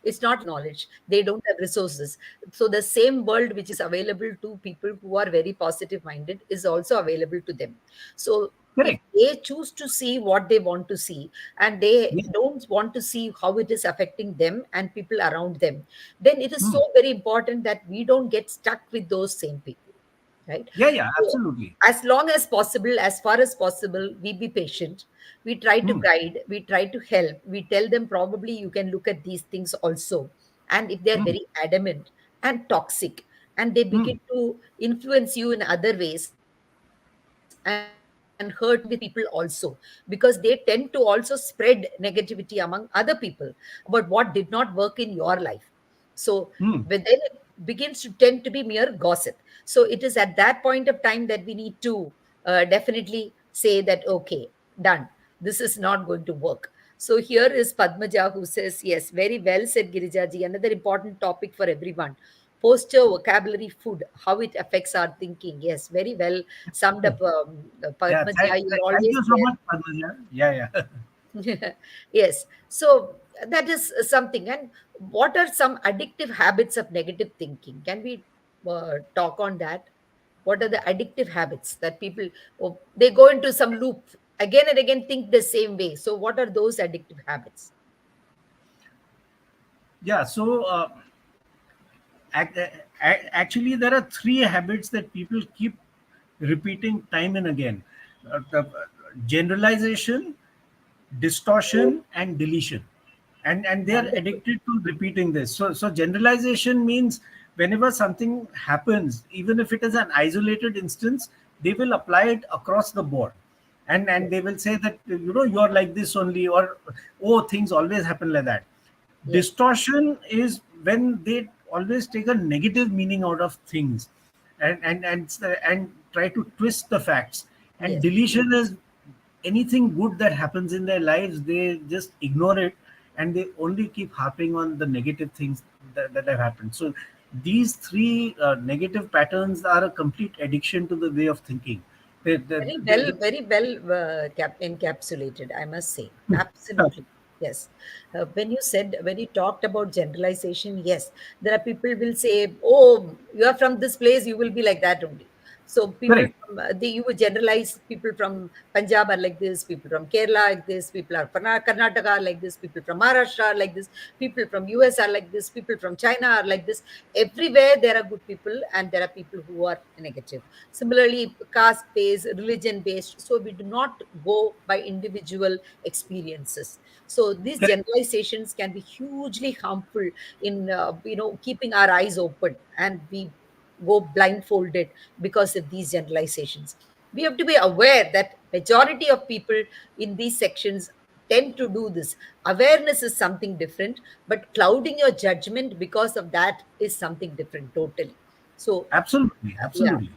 A: It's not
B: Hmm.
A: knowledge. They don't have resources. So the same world which is available to people who are very positive minded is also available to them. So if they
B: Correct.
A: choose to see what they want to see, and they
B: Yeah.
A: don't want to see how it is affecting them and people around them, then it is so
B: Hmm.
A: very important that we don't get stuck with those same people, right?
B: Yeah, yeah,
A: So,
B: absolutely.
A: as long as possible, as far as possible, we be patient. We try to
B: Hmm.
A: guide, we try to help. We tell them probably you can look at these things also. And if they're
B: Hmm.
A: very adamant and toxic, and they
B: Hmm.
A: begin to influence you in other ways and hurt you with people also, because they tend to also spread negativity among other people about what did not work in your life. So but then it
B: Hmm.
A: begins to tend to be mere gossip. So it is at that point of time that we need to definitely say that, okay, done. This is not going to work. So here is Padmaja who says, yes, very well said, Girijaji. Another important topic for everyone. Posture, vocabulary, food, how it affects our thinking. Yes, very well summed up,
B: Yeah,
A: Padmaja. You're
B: thank
A: always
B: you so
A: there.
B: much, Padmaja. Yeah, yeah.
A: Yes. So that is something. And what are some addictive habits of negative thinking? Can we talk on that? What are the addictive habits that people, they go into some loop again and again, think the same way? So what are those addictive habits?
B: Yeah, so actually, there are three habits that people keep repeating time and again: generalization, distortion, and deletion. And they are
A: Wonderful.
B: addicted to repeating this. So generalization means whenever something happens, even if it is an isolated instance, they will apply it across the board. And
A: Yes.
B: they will say that you're like this only, or oh, things always happen like that.
A: Yes.
B: Distortion is when they always take a negative meaning out of things, and try to twist the facts. And
A: Yes.
B: deletion is anything good that happens in their lives, they just ignore it, and they only keep harping on the negative things that have happened. So these three negative patterns are a complete addiction to the way of thinking. they, they, they,
A: Very well encapsulated, I must say. Absolutely. Yes. When you talked about generalization, yes, there are people will say, oh, you are from this place, you will be like that only. So people
B: Correct.
A: from you would generalize people from Punjab are like this, people from Kerala like this, people are from Karnataka are like this, people from Maharashtra are like this, people from US are like this, people from China are like this. Everywhere there are good people and there are people who are negative. Similarly, caste based, religion based. So we do not go by individual experiences. So these
B: Correct.
A: generalizations can be hugely harmful in keeping our eyes open, and we go blindfolded because of these generalizations. We have to be aware that majority of people in these sections tend to do this. Awareness is something different, but clouding your judgment because of that is something different totally. So
B: Absolutely.
A: yeah,
B: Absolutely.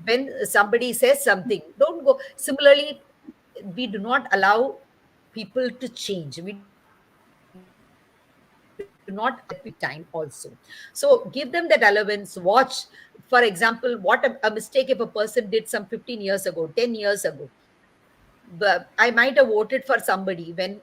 A: when somebody says something, don't go. Similarly, we do not allow people to change. We do not allow people to let people time also. So give them that allowance. Watch, for example, what a mistake if a person did some 15 years ago, 10 years ago. But I might have voted for somebody when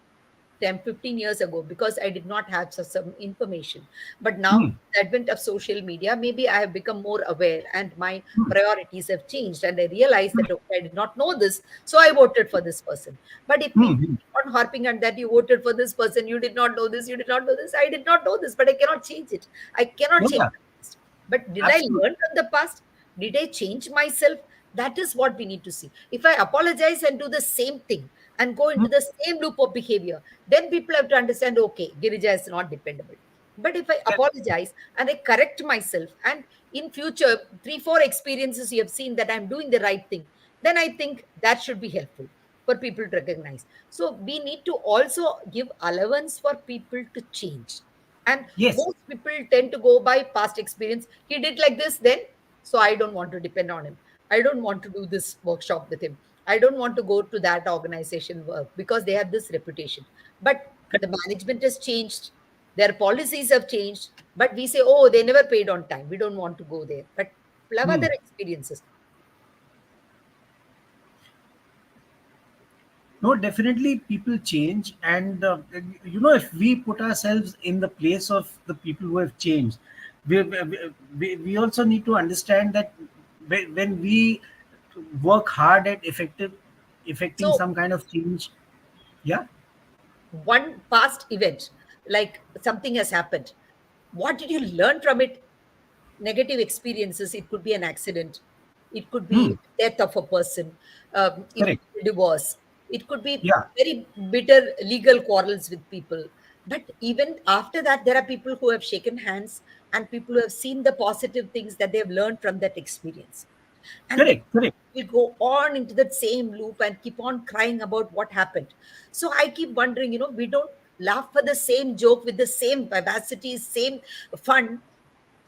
A: 10, 15 years ago because I did not have some information. But now,
B: Hmm.
A: with the advent of social media, maybe I have become more aware and my
B: Hmm.
A: priorities have changed. And I realized that, okay, I did not know this, so I voted for this person. But if
B: Hmm.
A: people
B: Hmm.
A: keep on harping on that, you voted for this person, you did not know this, you did not know this, I did not know this, but I cannot change it. I cannot
B: Yeah,
A: change
B: yeah.
A: the past. But did I
B: Absolutely.
A: learn from the past? Did I change myself? That is what we need to see. If I apologize and do the same thing and go
B: Hmm.
A: into the same loop of behavior, then people have to understand, okay, Girija is not dependable. But if I
B: Correct.
A: apologize and I correct myself, and in future, 3, 4 experiences you have seen that I'm doing the right thing, then I think that should be helpful for people to recognize. So we need to also give allowance for people to change. And
B: Yes.
A: most people tend to go by past experience. He did like this then, so I don't want to depend on him. I don't want to do this workshop with him. I don't want to go to that organization work because they have this reputation. But the management has changed, their policies have changed, but we say, oh, they never paid on time. We don't want to go there. But people have
B: Hmm.
A: other experiences.
B: No, definitely people change, and if we put ourselves in the place of the people who have changed, we also need to understand that when we work hard at effecting
A: So
B: some kind of change. Yeah.
A: one past event, like something has happened, what did you learn from it? Negative experiences. It could be an accident, it could
B: Hmm.
A: be death of a person, it
B: Correct.
A: could be divorce, it could be
B: Yeah.
A: very bitter legal quarrels with people. But even after that, there are people who have shaken hands and people who have seen the positive things that they have learned from that experience. And then
B: Correct. Correct.
A: we go on into that same loop and keep on crying about what happened. So I keep wondering, we don't laugh for the same joke with the same vivacity, same fun,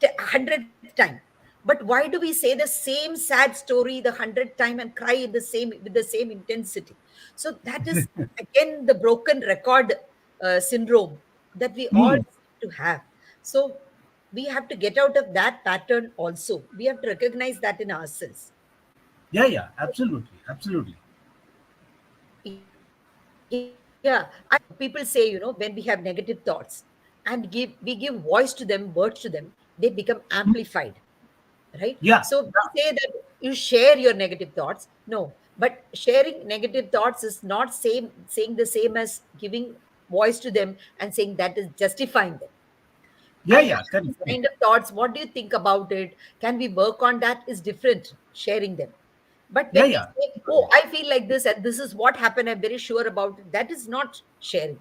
A: 100th time. But why do we say the same sad story the 100th time and cry in the same with the same intensity? So that is again the broken record syndrome that we all
B: Hmm.
A: seem to have. So we have to get out of that pattern also. We have to recognize that in ourselves.
B: Yeah. Yeah. Absolutely. Absolutely.
A: Yeah, people say, when we have negative thoughts and we give voice to them, words to them, they become
B: Hmm.
A: amplified, right?
B: Yeah.
A: So we say that you share your negative thoughts. No, but sharing negative thoughts is not saying the same as giving voice to them and saying that is justifying them.
B: Yeah.
A: I
B: Yeah.
A: have
B: Correct.
A: these
B: Correct.
A: kind of thoughts. What do you think about it? Can we work on that? Is different sharing them. But
B: Yeah.
A: when we
B: Yeah.
A: say, oh, I feel like this and this is what happened, I'm very sure about it, that is not sharing.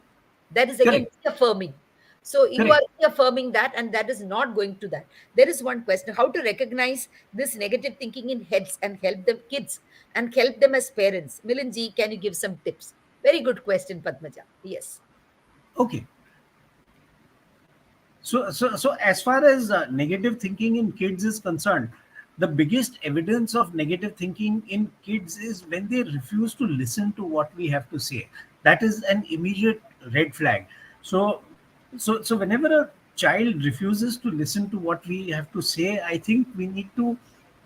A: That is again
B: Correct.
A: reaffirming. So you are
B: Correct.
A: reaffirming that, and that is not going to that. There is one question: how to recognize this negative thinking in heads and help them kids and help them as parents. Milinji, can you give some tips? Very good question, Padmaja. Yes.
B: Okay. So as far as negative thinking in kids is concerned, the biggest evidence of negative thinking in kids is when they refuse to listen to what we have to say. That is an immediate red flag. So, so whenever a child refuses to listen to what we have to say, I think we need to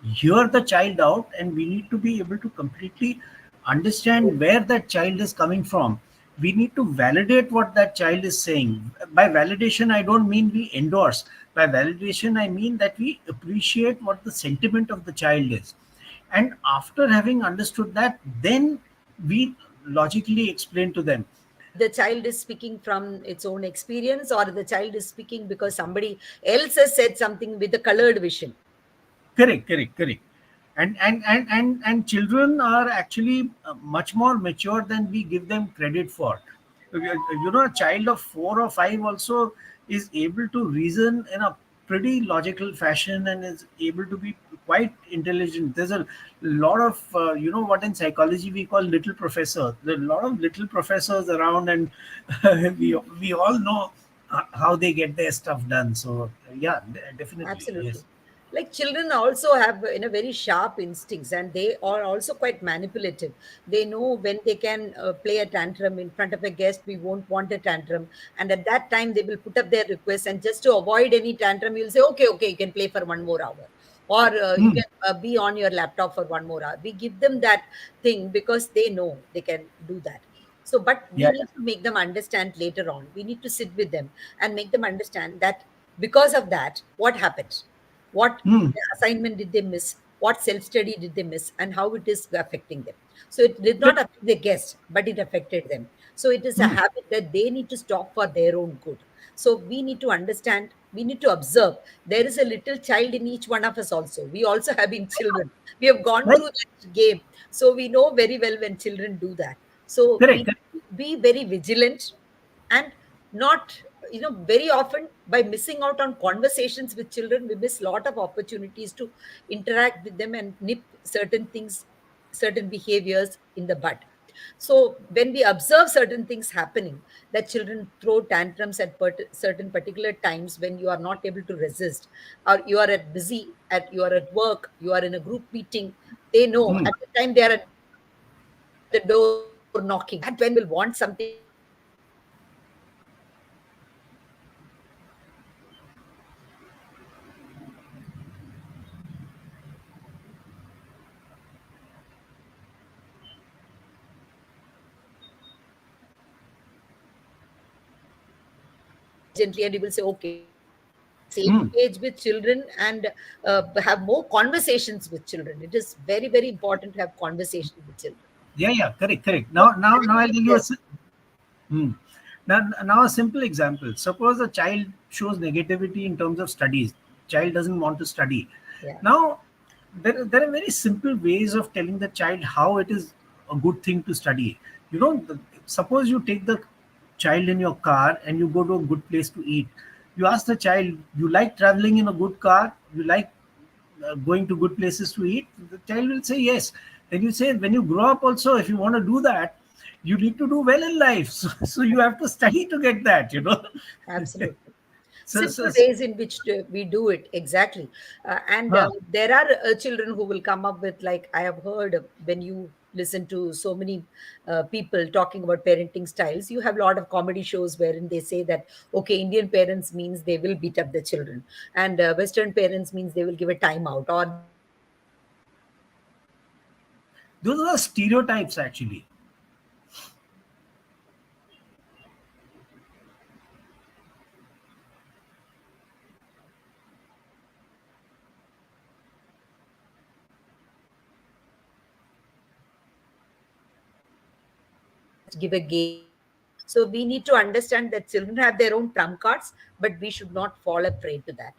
B: hear the child out, and we need to be able to completely understand where that child is coming from. We need to validate what that child is saying. By validation, I don't mean we endorse. By validation, I mean that we appreciate what the sentiment of the child is. And after having understood that, then we logically explain to them.
A: The child is speaking from its own experience, or the child is speaking because somebody else has said something with a colored vision.
B: Correct, correct, correct. And children are actually much more mature than we give them credit for. A child of 4 or 5 also is able to reason in a pretty logical fashion and is able to be quite intelligent. There's a lot of what in psychology we call little professors. There are a lot of little professors around, and we all know how they get their stuff done. So yeah, definitely
A: Absolutely.
B: yes.
A: Like children also have, very sharp instincts, and they are also quite manipulative. They know when they can play a tantrum in front of a guest. We won't want a tantrum, and at that time they will put up their request. And just to avoid any tantrum, you'll say, "Okay, okay, you can play for 1 more hour, or you
B: Hmm.
A: can be on your laptop for 1 more hour." We give them that thing because they know they can do that. So, but we
B: Yeah,
A: need to make them understand later on. We need to sit with them and make them understand that because of that, what happened? What
B: yeah. Hmm.
A: assignment did they miss? What self study did they miss? And how it is affecting them? So it did not
B: Correct.
A: affect the guest, but it affected them. So it is a
B: Hmm.
A: habit that they need to stop for their own good. So we need to understand, we need to observe. There is a little child in each one of us also. We also have been children. We have gone
B: Right.
A: through that game. So we know very well when children do that. So we
B: Correct.
A: need to be very vigilant and not, very often by missing out on conversations with children, we miss a lot of opportunities to interact with them and nip certain things, certain behaviors in the bud. So when we observe certain things happening, that children throw tantrums at certain particular times when you are not able to resist, or you are at busy, at you are at work, you are in a group meeting, they know
B: Hmm.
A: at the time they are at the door knocking. At that when will want something from you, and you will want something from them, and you will want to give them something, and you will want to give them something, and you will want to give them something. So we need to understand that gently, and you will say, okay, be on the same
B: Hmm.
A: page with children, and have more conversations with children. It is very, very important to have conversations with children.
B: Yeah, yeah, correct, correct.
A: More
B: Now I'll
A: family
B: tell you
A: yes.
B: hmm. Now a simple example. Suppose a child shows negativity in terms of studies. Child doesn't want to study.
A: Yeah.
B: Now, there are very simple ways of telling the child how it is a good thing to study. Suppose you take the child in your car and you go to a good place to eat. You ask the child, you like traveling in a good car? You like going to good places to eat? The child will say yes. Then you say, when you grow up, also, if you want to do that, you need to do well in life. So you have to study to get that.
A: Absolutely.
B: so, so,
A: Simple
B: so
A: ways in which we do it, exactly. And
B: huh.
A: there are children who will come up with, like, I have heard when you listen to so many people talking about parenting styles, you have a lot of comedy shows wherein they say that, okay, Indian parents means they will beat up the children, and Western parents means they will give a timeout, or they will give a
B: Those are stereotypes, actually.
A: just give a game. So we need to understand that children have their own trump cards, but we should not fall a prey to that.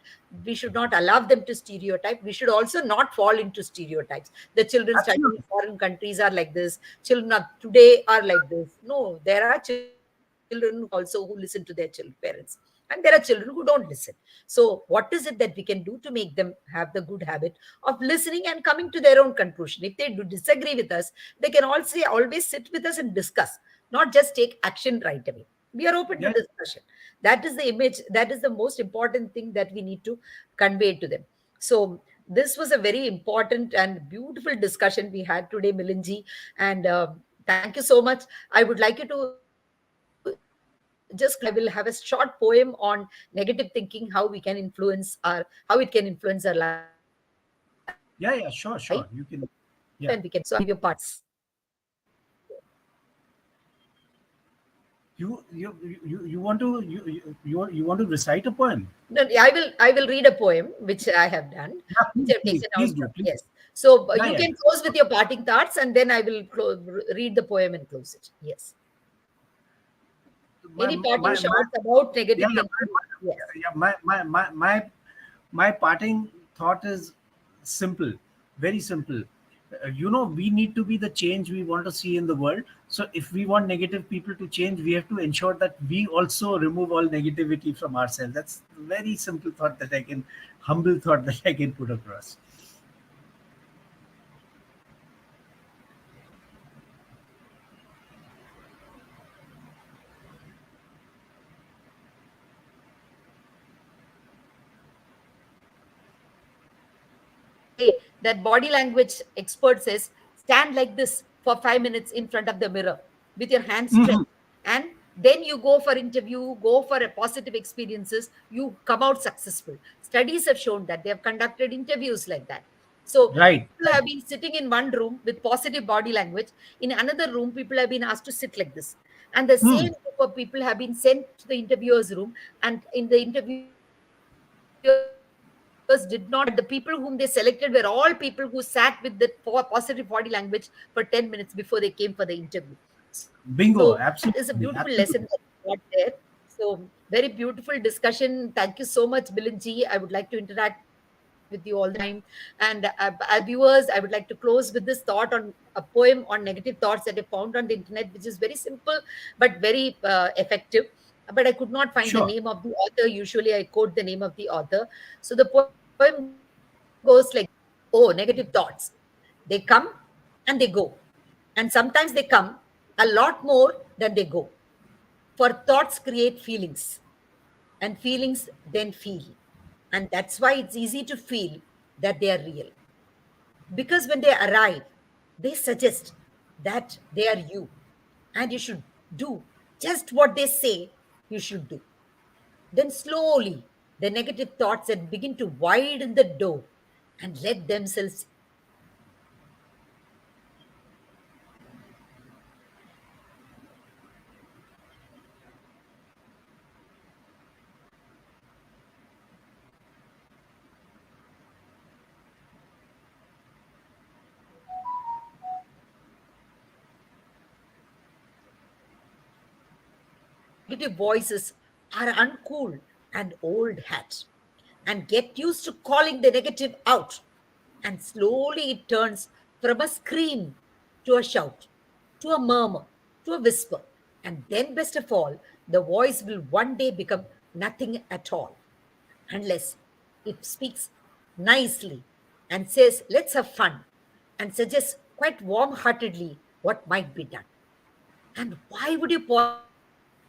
A: We should not allow them to stereotype. We should also not fall into stereotypes. The children studying in
B: Absolutely.
A: foreign countries are like this. Children of today are like this. No, there are children also who listen to their parents, and there are children who don't listen. So what is it that we can do to make them have the good habit of listening and coming to their own conclusion? If they do disagree with us, they can also always sit with us and discuss, not just take action right away. We are open to
B: Yeah.
A: discussion. That is the image, that is the most important thing that we need to convey to them. So this was a very important and beautiful discussion we had today, Milinji, and thank you so much. I would like you to just close this discussion. I will have a short poem on negative thinking, how we can influence our, how it can influence our life, and we can stop influencing
B: Yeah,
A: our
B: yeah,
A: life.
B: sure,
A: So
B: sure.
A: I'll
B: You
A: give you
B: can.
A: parts.
B: Yeah. You want to you want to recite a poem?
A: No, I will read a poem which I have done,
B: Yeah,
A: which
B: please,
A: I've
B: please,
A: taken out
B: please do,
A: from,
B: please.
A: yes. So
B: Yeah,
A: you
B: yeah.
A: can close with your parting thoughts, and then I will read the poem and close it. Yes.
B: My,
A: Any parting
B: my, my,
A: shots about
B: yeah,
A: negative
B: yeah,
A: thinking? Yes.
B: yeah, my parting thought is simple, very simple. We need to be the change we want to see in the world. So if we want negative people to change, we have to ensure that we also remove all negativity from ourselves. That's a very simple thought that I can, humble thought that I can put across.
A: Say that body language expert says stand like this for 5 minutes in front of the mirror with your hands
B: Mhm.
A: stretched, and then you go for interview, go for a positive experiences, you come out successful. Studies have shown that. They have conducted interviews like that. So
B: Right,
A: people
B: right.
A: have been sitting in one room with positive body language. In another room, people have been asked to sit like this, and the
B: Hmm.
A: same group of people have been sent to the interviewer's room, and in the interviewers did not sit like that. But the people whom they selected were all people who sat with the positive body language for 10 minutes before they came for the interview. So that is a
B: Bingo.
A: beautiful
B: Absolutely.
A: lesson that we
B: Absolutely.
A: got there. So very beautiful discussion. Thank you so much, Bilinji. I would like to interact with you all the time. And our viewers, I would like to close with this thought on a poem on negative thoughts that I found on the internet, which is very simple but very effective. But I could not find the
B: Sure.
A: name of the author. Usually, I quote the name of the author. So the poem goes like this. Oh, negative thoughts. They come and they go. And sometimes they come a lot more than they go. For thoughts create feelings, and feelings then feel. And that's why it's easy to feel that they are real. Because when they arrive, they suggest that they are you, and you should do just what they say you should do. Then slowly, the negative thoughts that begin to widen the door and let themselves in. And that's when you realize that you are not alone. You are not alone. And you are not alone. Negative voices are uncool and old hat. And get used to calling the negative out. And slowly it turns from a scream to a shout, to a murmur, to a whisper. And then, best of all, the voice will one day become nothing at all, unless it speaks nicely and says, let's have fun, and suggests quite warm heartedly what might be done. And why would you possibly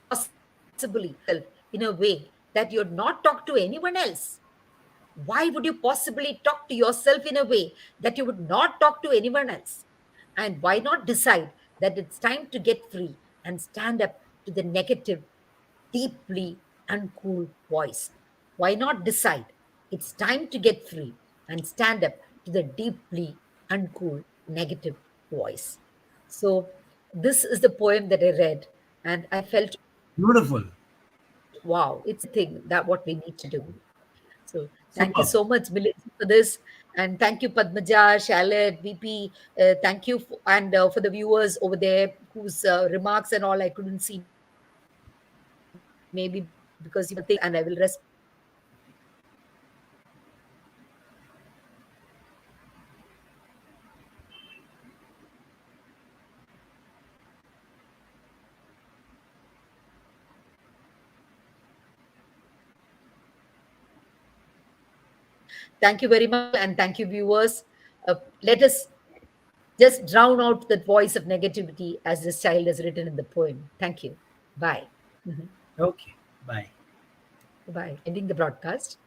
A: talk to yourself in a way that you'd not talk to anyone else? Why would you possibly talk to yourself in a way that you would not talk to anyone else? And why not decide that it's time to get free and stand up to the negative, deeply uncool voice? Why not decide it's time to get free and stand up to the deeply uncool negative voice? So, this is the poem that I read, and I felt, wow, it's
B: Beautiful.
A: exactly the thing that what we need to do. So thank you so much,
B: Superb.
A: Milind, for this. And thank you, Padmaja, Shalet, VP. Thank you, and for the viewers over there whose remarks and all I couldn't see, maybe because you were busy with other things, and I will respect that. And thank you very much. And thank you, viewers. Let us just drown out that voice of negativity as this child has written in the poem. Thank you. Bye. Mhm.
B: Okay. Bye.
A: Bye. Ending the broadcast.